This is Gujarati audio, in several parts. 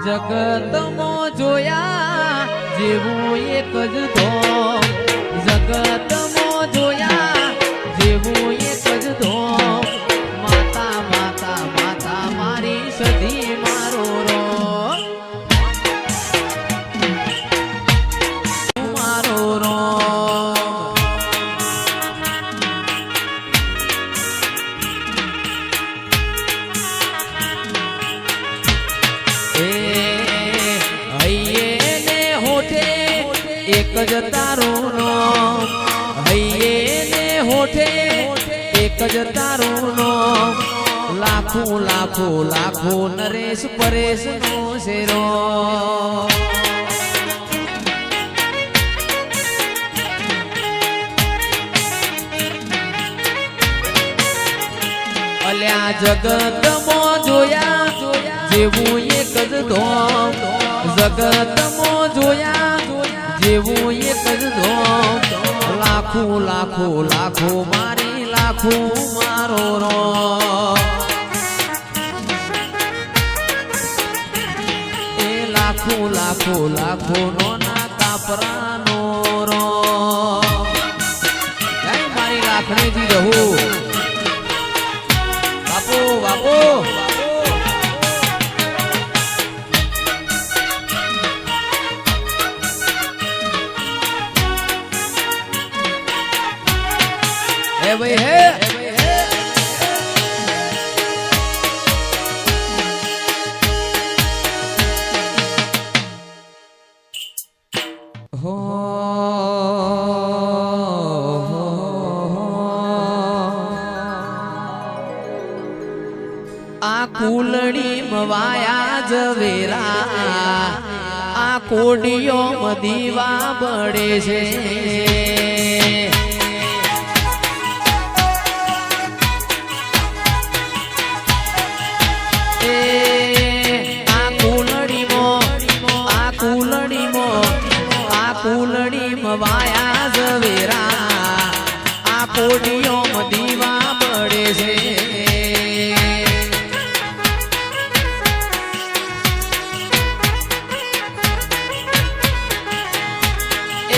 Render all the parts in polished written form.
જગતમાં જોયા જેવું એક જ ધોમ, જગતમાં જોયા જેવું એક જ ધોમ, માતા માતા માતા મારી સધી મારો રોમ, મારો રોમ. એક જ તારું નામ, હૈયે ને હોઠે એક જ તારું નામ, લાખો લાખો લાખો નરેશ પરેશ નો શેરો. અલ્યા જગતમાં જોયા જેવું એક જ ધોમ, જગતમાં જોયા જેવું એક જ ધોમ, લાખો લાખો લાખો મારી લાખો મારો રોમ, એ લાખો લાખો લાખો નો ના કાપરાનો રોમ. મારી લાખણીજી રહું બાપો બાપો. હે ભાઈ હે હો આ કુલડી મવાયા જવેરા, આ કોડિયો મદીવા બળે છે. વાયા ઝવેરા, આ કોડિયો મદીવા બળે છે.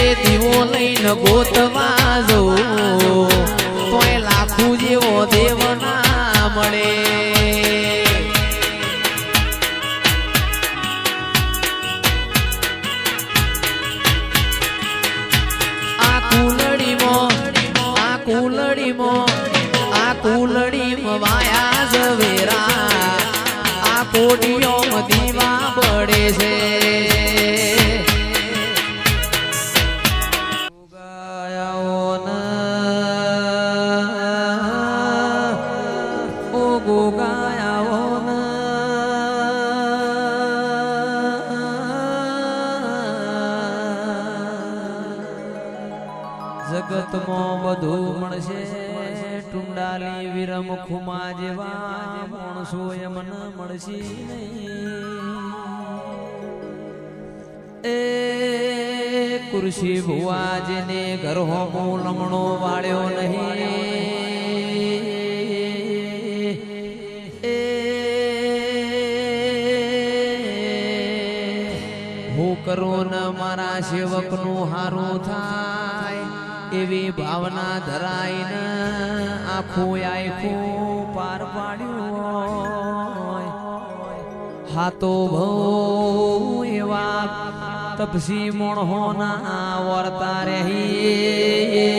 એ દીવો લઈને ગોતવા જવું તોય લાખું જેવો દેવ ના મળે. આ કુલડીમાં વાયા ઝવેરા, આ કોડિયો મદીવા બળે છે. ઓ ગોગાયાઓ જગતમાં બધું મળશે, ટુંડાલી વિરમ ખુમા જેવા માણસો એમન મળશે નહીં. એ કુર્સી ભુવા જેને ઘર હોમો લમણો વાળ્યો નહીં, એ હું કરું ન મારા સેવકનું હારું થાય એવી ભાવના ધરાઈને આખું આખું પાર પાડ્યું. હાતો ભો એવા તપસી મોણહોના વર્તા રહી.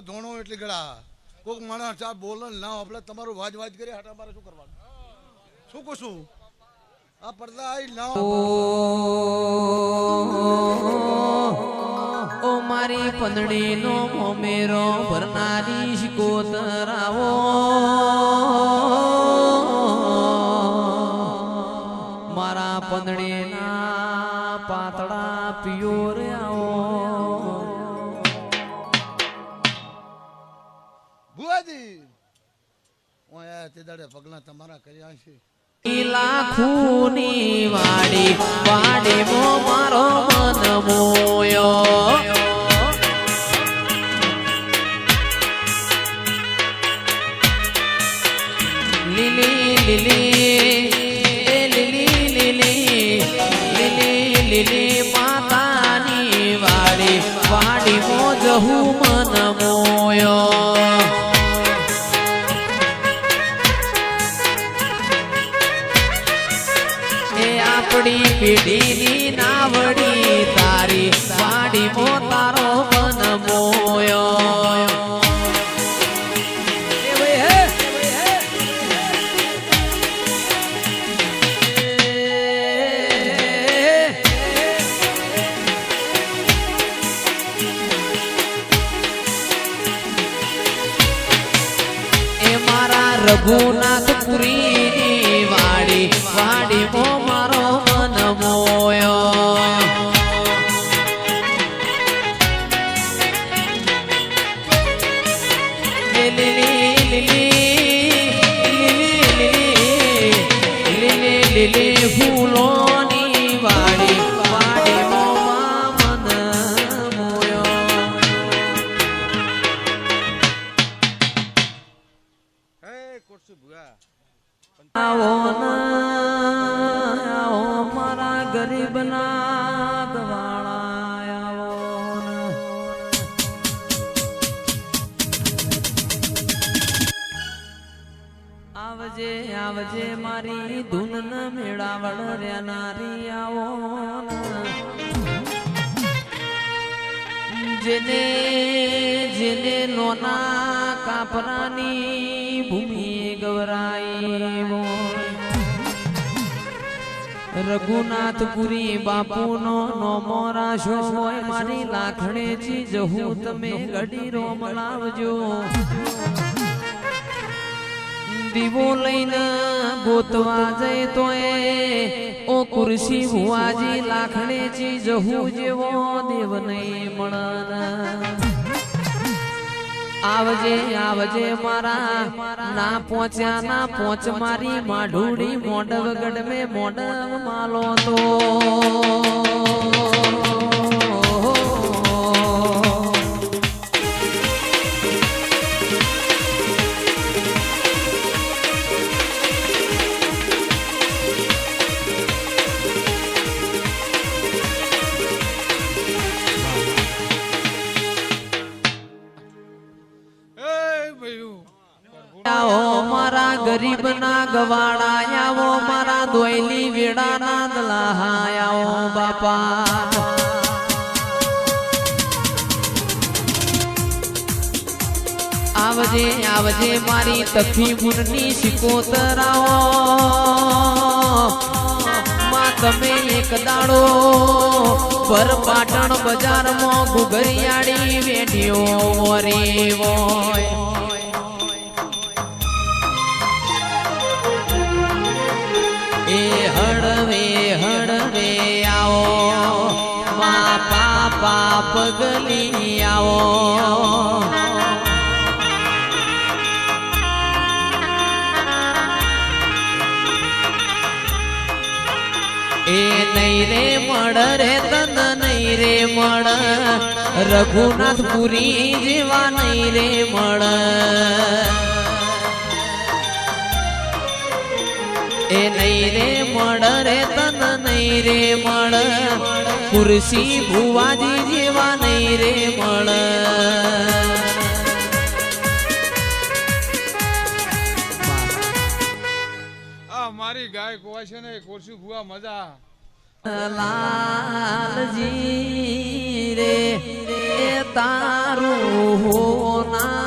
ધોણો એટલે ગળા કોક માણસ ચા બોલે ના આપણે તમારું વાજ વાજ કરી હાટા મારે શું કરવાનું, શું કશું આ પડદા આઈ ના. ઓ મારી પંદડી નો મોમેરો ભરનારી શિકોતરાવો, મારા પંદડી ના પાતળા પિયોર આવો. ભુવાજી તે દાડે પગલા તમારા કર્યા છે લાખુની વાડી વાડીમાં મારો મન મોયો લીલી લીલી લીલી લીલી લીલી લીલી માતાની વાડી વાડીમાં જહું મન મોયો આપણી પેઢીની નાવડી તારી વાડીમાં તારો મન મોયો એ મારા રઘુનાથપુરીની વાડી વાડીમાં મારો મન મોયો લીલી લીલી ફૂલોની વાડી વાડીમાં મન મોયો હે કોટસી ભુયા આવો મારા ગરીબના ગવાળા આવજે આવજે મારી ધૂન ન મેળાવળ રેનારી આવો જેને જેને નોના કાપરાની ભૂમિ ગવરાઈ રઘુનાથપુરી બાપુનો નોમો રાશો હોય મારી લાખણેજી જહું તમે ગડી રોમ લાવજો દીવો લઈને ગોતવા જઈ તો ઓ કુરશી ભુવાજી લાખણેજી જહું જેવો દેવ નહીં મળન આવજે આવજે મારા ના પહોંચ્યા ના પહોંચ મારી માઢુડી મોડવગઢ મેં મોડવ માલો તો મારા ગરીબ ના ગવાડા આવો મારા દોયલી વેડા ના દલાહા આવો બાપા આવજે આવજે મારી તફી મુરની શિકોતરાઓ માં તમે એક દાડો પર પાટણ બજારમાં ઘુઘરિયાળી વેઢીઓ મોરી હોય હળવે હળવે આવો મા પાપા પગલી આવો એ નહીં રે મળ રે તન નહીં રે મળ રઘુનાથપુરી જેવા નહીં રે મળ એ નહીં રે મળ રે તન નહીં રે મળ કુરશી ભુવાજી જેવા નહીં રે મળ મારી ગાય કોવા છે ને કોરસી ભુવા મજા લાલજી રે તારું હોના